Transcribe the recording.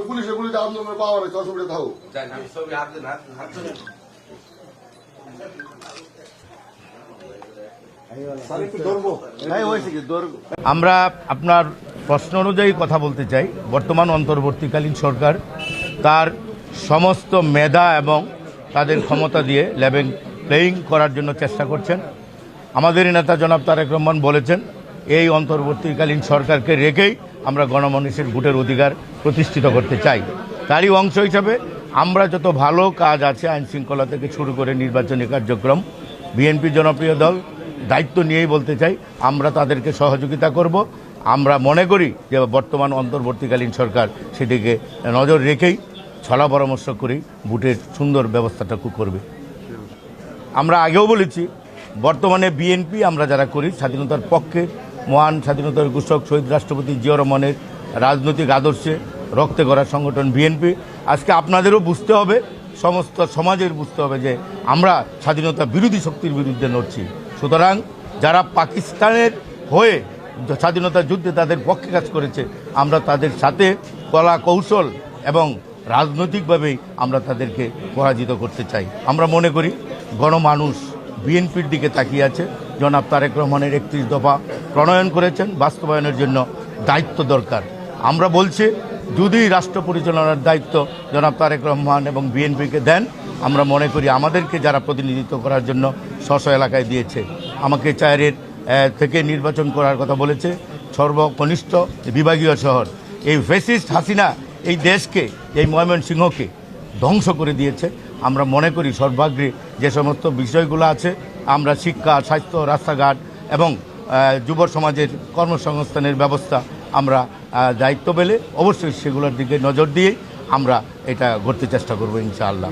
পুলিশে পুলিশে আন্দোলনে পাওয়ার হয়েছে, অসুবিধা থাকো। আমরা আপনার প্রশ্ন অনুযায়ী কথা বলতে চাই। বর্তমান অন্তর্বর্তীকালীন সরকার তার সমস্ত মেধা এবং তাদের ক্ষমতা দিয়ে লেভেল প্লেয়িং করার জন্য চেষ্টা করছেন। আমাদের নেতা জনাব তারেক রহমান বলেছেন এই অন্তর্বর্তীকালীন সরকারকে রেখেই আমরা গণমানুষের ভোটের অধিকার প্রতিষ্ঠিত করতে চাই। তারই অংশ হিসাবে আমরা যত ভালো কাজ আছে আইন শৃঙ্খলা থেকে শুরু করে নির্বাচনী কার্যক্রম, বিএনপি জনপ্রিয় দল দায়িত্ব নিয়েই বলতে চাই আমরা তাদেরকে সহযোগিতা করব। আমরা মনে করি যে বর্তমান অন্তর্বর্তীকালীন সরকার সেদিকে নজর রেখেই ছলা পরামর্শ করেই ভোটের সুন্দর ব্যবস্থাটুকু করবে। আমরা আগেও বলেছি বর্তমানে বিএনপি আমরা যারা করি স্বাধীনতার পক্ষে, মহান স্বাধীনতার ঘোষক শহীদ রাষ্ট্রপতি জিয়া রহমানের রাজনৈতিক আদর্শে রক্তে গড়া সংগঠন বিএনপি। আজকে আপনাদেরও বুঝতে হবে, সমস্ত সমাজের বুঝতে হবে যে আমরা স্বাধীনতা বিরোধী শক্তির বিরুদ্ধে লড়ছি। সুতরাং যারা পাকিস্তানের হয়ে স্বাধীনতা যুদ্ধে তাদের পক্ষে কাজ করেছে আমরা তাদের সাথে কলা কৌশল এবং রাজনৈতিকভাবেই আমরা তাদেরকে পরাজিত করতে চাই। আমরা মনে করি গণমানুষ বিএনপির দিকে তাকিয়ে আছে। জনাব তারেক রহমানের 31 দফা প্রণয়ন করেছেন, বাস্তবায়নের জন্য দায়িত্ব দরকার। আমরা বলছি যদি রাষ্ট্র পরিচালনার দায়িত্ব জনাব তারেক রহমান এবং বিএনপিকে দেন, আমরা মনে করি আমাদেরকে যারা প্রতিনিধিত্ব করার জন্য স্ব এলাকায় দিয়েছে, আমাকে চায়ের থেকে নির্বাচন করার কথা বলেছে, সর্বকনিষ্ঠ বিভাগীয় শহর। এই ফ্যাসিস্ট হাসিনা এই দেশকে, এই ময়মনসিংহকে ধ্বংস করে দিয়েছে। আমরা মনে করি সর্বাগ্রে যে সমস্ত বিষয়গুলো আছে, আমরা শিক্ষা, স্বাস্থ্য, রাস্তাঘাট এবং যুব সমাজের কর্মসংস্থানের ব্যবস্থা আমরা দায়িত্ব পেলে অবশ্যই সেগুলোর দিকে নজর দিয়ে আমরা এটা করতে চেষ্টা করবো ইনশাআল্লাহ।